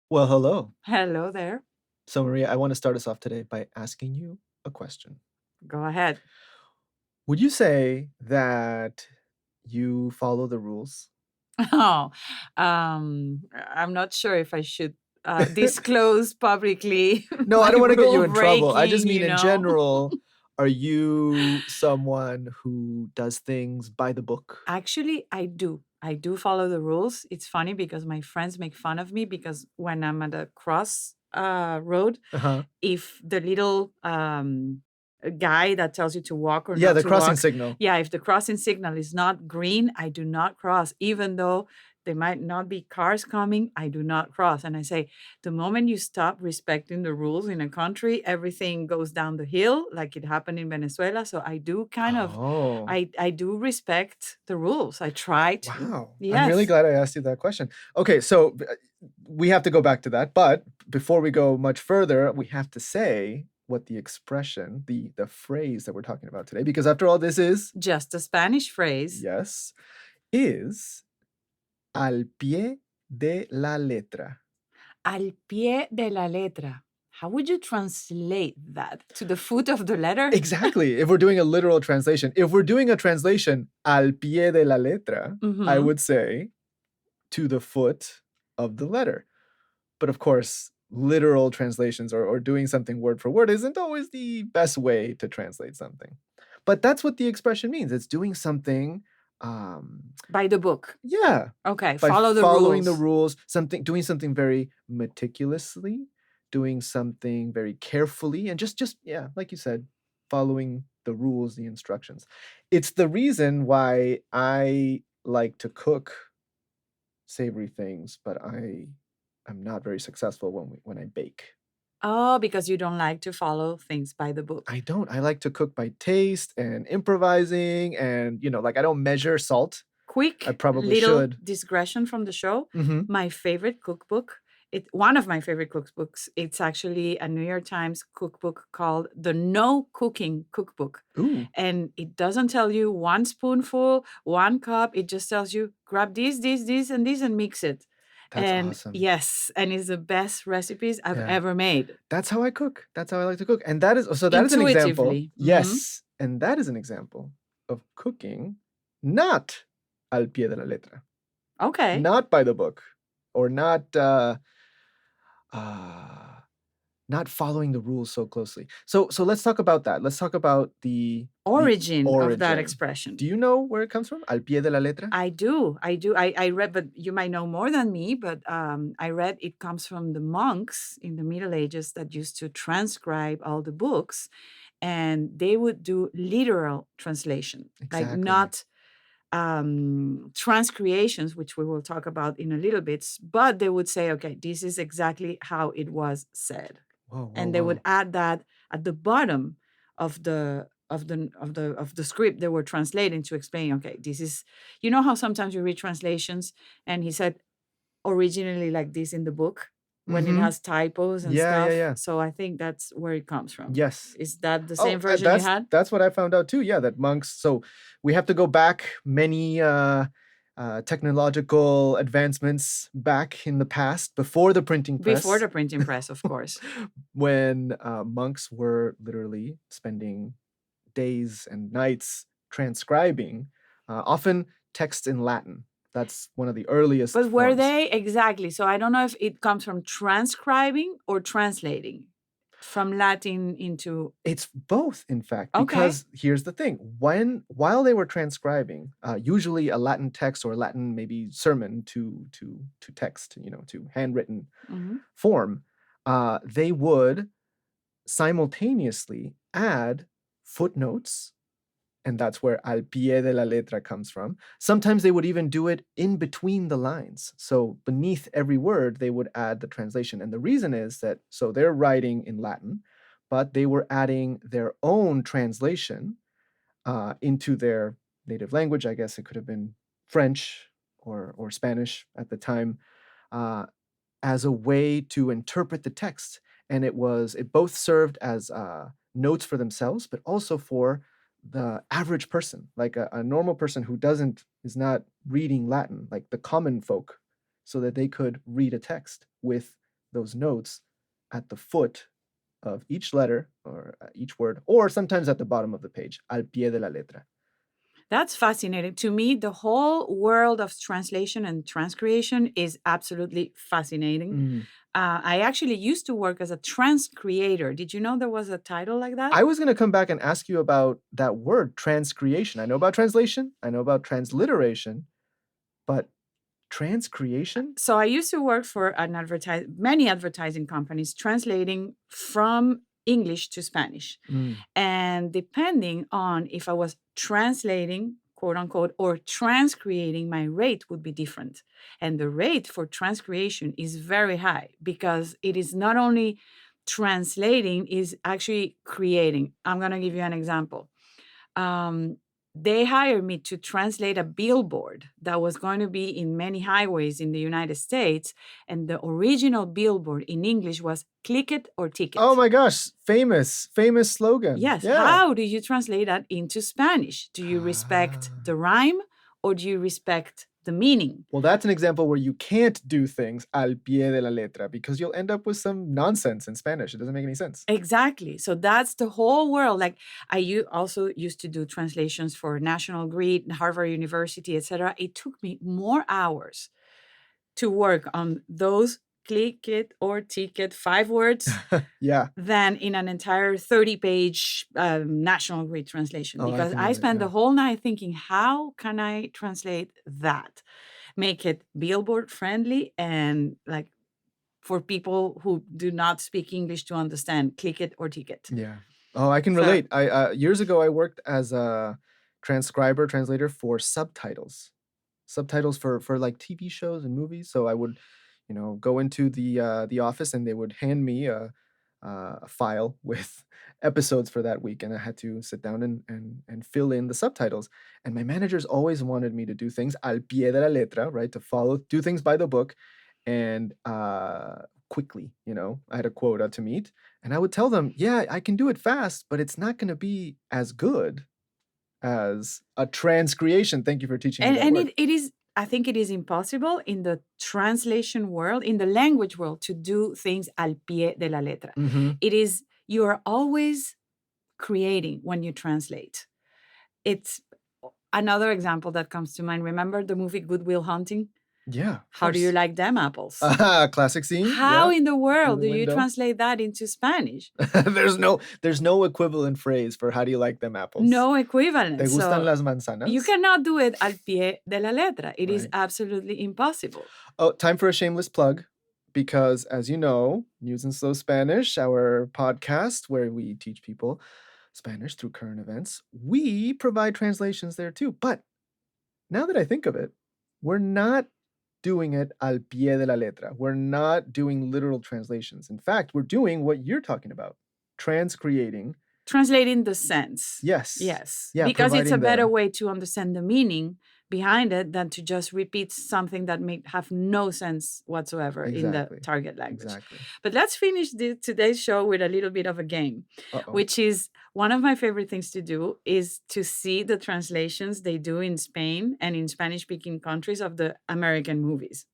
Well, hello. Hello there. So, Maria, I want to start us off today by asking you a question. Go ahead. Would you say that you follow the rules? Oh, I'm not sure if I should disclose publicly No, I my don't want to get rule you in trouble. I just breaking, mean you in know. general, are you someone who does things by the book? Actually, I do. I do follow the rules. It's funny because my friends make fun of me because when I'm at a cross road, Uh-huh. if the little guy that tells you to walk or Yeah, not the to crossing walk, signal. yeah, if the crossing signal is not green, I do not cross, even though there might not be cars coming, I do not cross. And I say, the moment you stop respecting the rules in a country, everything goes down the hill, like it happened in Venezuela. So I do kind of, Oh, I do respect the rules. I try to. wow. I'm really Yes. glad I asked you that question. Okay, so we have to go back to that, but before we go much further, we have to say what the expression, the phrase that we're talking about today, because after all, this is Just a Spanish phrase. yes, is al pie de la letra. Al pie de la letra. How would you translate that? To the foot of the letter? Exactly. If we're doing a literal translation, if we're doing a translation al pie de la letra, I Mhm. would say to the foot of the letter. But of course, literal translations or doing something word for word isn't always the best way to translate something. But that's what the expression means. It's doing something, um, By the book. yeah, Okay, by follow the following the rules. rules, something, doing something very meticulously, doing something very carefully, and just yeah, like you said, following the rules, the instructions. It's the reason why I like to cook savory things, but I am not very successful when I bake. Oh, because you don't like to follow things by the I book. don't. I like to cook by taste and improvising and, like, I don't measure salt. I Quick probably little should. digression from the show. Mhm. My favorite cookbook, one of my favorite cookbooks, it's actually a New York Times cookbook called The No Cooking Cookbook. Ooh, And it doesn't tell you one spoonful, one cup. It just tells you grab this, and this and mix it. that's And awesome. yes, and it's the best recipes I've Yeah. ever made. That's how I cook. That's how I like to cook, and that is an example. Intuitively. Yes, and that is an example of cooking not al pie de la letra, Okay. not by the book, or uh not following the rules so closely. So let's talk about that. Let's talk about the Origin of that origin. expression. Do you know where it comes from? Al pie de la letra? I do. I do. I read, but you might know more than me, but I read it comes from the monks in the Middle Ages that used to transcribe all the books, and they would do literal translation, like Exactly. not transcreations, which we will talk about in a little bit, but they would say, okay, this is exactly how it was said. Whoa, whoa, And they would whoa. add that at the bottom of the script they were translating to explain, okay, this is, you know how sometimes you read translations and he said originally like this in the book when it Mhm. has typos and Yeah, yeah, stuff. yeah. So I think that's where it comes from. Yes. Is that the same Oh, version you that's had? that's what I found out too. Yeah, that monks. So we have to go back many technological advancements back in the past before the printing Before press, the printing press, of course. when monks were literally spending days and nights transcribing, often text in Latin. That's one of the earliest But were forms. they exactly? So I don't know if it comes from transcribing or translating from Latin into. It's both, in fact, Okay. because here's the thing: while they were transcribing, usually a Latin text or Latin maybe sermon to text, to handwritten Mhm. form, they would simultaneously add footnotes, and that's where al pie de la letra comes from. Sometimes they would even do it in between the lines. So beneath every word, they would add the translation. And the reason is that so they're writing in Latin, but they were adding their own translation into their native language. I guess it could have been French or Spanish at the time, uh, as a way to interpret the text. And it both served as notes for themselves, but also for the average person, like a normal person who is not reading Latin, like the common folk, so that they could read a text with those notes at the foot of each letter or each word, or sometimes at the bottom of the page, al pie de la letra. That's fascinating. To me, the whole world of translation and transcreation is absolutely fascinating. Mm. I actually used to work as a transcreator. Did you know there was a title like that? I was going to come back and ask you about that word, transcreation. I know about translation, I know about transliteration, but transcreation? So I used to work for many advertising companies translating from English to Spanish. Mm. And depending on if I was translating, quote unquote, or transcreating, my rate would be different. And the rate for transcreation is very high because it is not only translating, is actually creating. I'm going to give you an example. They hired me to translate a billboard that was going to be in many highways in the United States. And the original billboard in English was click it or ticket. Oh my gosh, famous slogan. Yes. Yeah. How do you translate that into Spanish? Do you respect the rhyme or do you respect the meaning? Well, that's an example where you can't do things al pie de la letra because you'll end up with some nonsense in Spanish. It doesn't make any sense. Exactly. So that's the whole world. Like also used to do translations for National Grid, Harvard University, etc. It took me more hours to work on those click it or ticket 5 words Yeah. than in an entire 30-page National Grid translation. Oh, I Because can I relate, spent yeah. the whole night thinking, how can I translate that? Make it billboard friendly and like for people who do not speak English to understand, click it or ticket. Yeah. Oh, I can So- relate. I years ago I worked as a translator for subtitles for like TV shows and movies. So I would, go into the office and they would hand me a file with episodes for that week, and I had to sit down and fill in the subtitles. And my managers always wanted me to do things al pie de la letra, right? To do things by the book, and quickly. I had a quota to meet, and I would tell them, yeah, I can do it fast, but it's not going to be as good as a transcreation. Thank you for teaching me that and word. it is, I think it is impossible in the translation world, in the language world, to do things al pie de la letra. Mhm. It is, you are always creating when you translate. It's another example that comes to mind. Remember the movie Good Will Hunting? Yeah. of How do you course. like them apples? Classic scene. How yeah. in the world the do you window. translate that into Spanish? there's no equivalent phrase for how do you like them apples. No equivalent. ¿Te gustan So las manzanas? you cannot do it al pie de la letra. It is Right. absolutely impossible. Oh, time for a shameless plug. Because as you know, News and Slow Spanish, our podcast where we teach people Spanish through current events, we provide translations there too. But now that I think of it, we're not doing it al pie de la letra. We're not doing literal translations. In fact, we're doing what you're talking about, transcreating. Translating the sense. Yes. Yes. Yeah, because it's a providing better the- way to understand the meaning behind it than to just repeat something that may have no sense whatsoever in the Exactly. target language. Exactly. But let's finish today's show with a little bit of a game, Uh-oh. which is one of my favorite things to do is to see the translations they do in Spain and in Spanish-speaking countries of the American movies.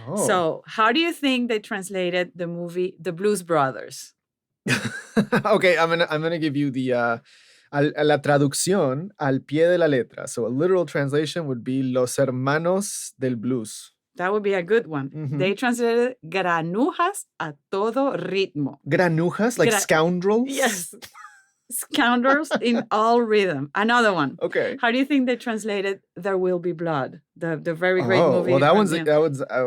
Oh. So how do you think they translated the movie The Blues Brothers? Okay, I'm gonna give you the la traducción al pie de la letra. So a literal translation would be Los Hermanos del Blues. That would be a good one. Mhm. They translated granujas a todo ritmo. Granujas, like scoundrels? Yes. Scoundrels in all rhythm. Another one. Okay. How do you think they translated There Will Be Blood? The very great movie. Well, from,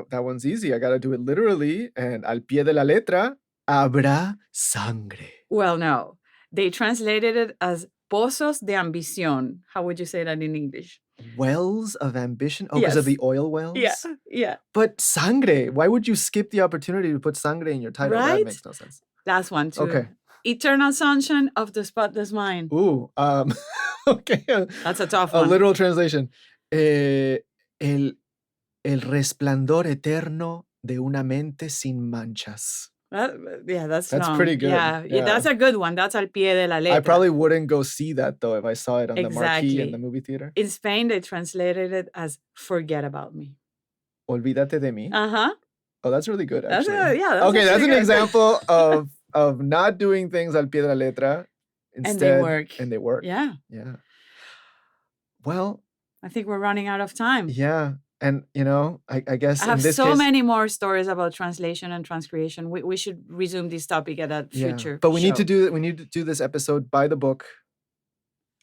that one's easy. I gotta do it literally. And al pie de la letra, habrá sangre. Well, no. They translated it as pozos de ambición. How would you say that in English? Wells of ambition? Oh, because of Yes. the oil wells? Yeah. But sangre, why would you skip the opportunity to put sangre in your title? Right? That makes no sense. That's one too. Okay. Eternal Sunshine of the Spotless Mind. Ooh, okay. That's a tough A one. literal translation. El resplandor eterno de una mente sin manchas. That's long. pretty good. Yeah, Yeah. that's a good one. That's al pie de la letra. I probably wouldn't go see that though if I saw it on the marquee in Exactly. the movie theater. In Spain, they translated it as Forget About Me. Olvídate de mí. Uh-huh. Oh, that's really good, That's actually. yeah, that's Okay, that's actually an good. example of not doing things al pie de la letra And they instead, work. and they work. Yeah. Yeah. Well, I think we're running out of time. yeah, and, I guess I in have this so case, many more stories about translation and transcreation. We should resume this topic at a yeah, future but show we need to do this episode by the book,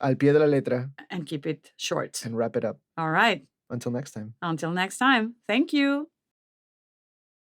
al pie de la letra, and keep it short. and wrap it up. All right. Until next time. Until next time. Thank you.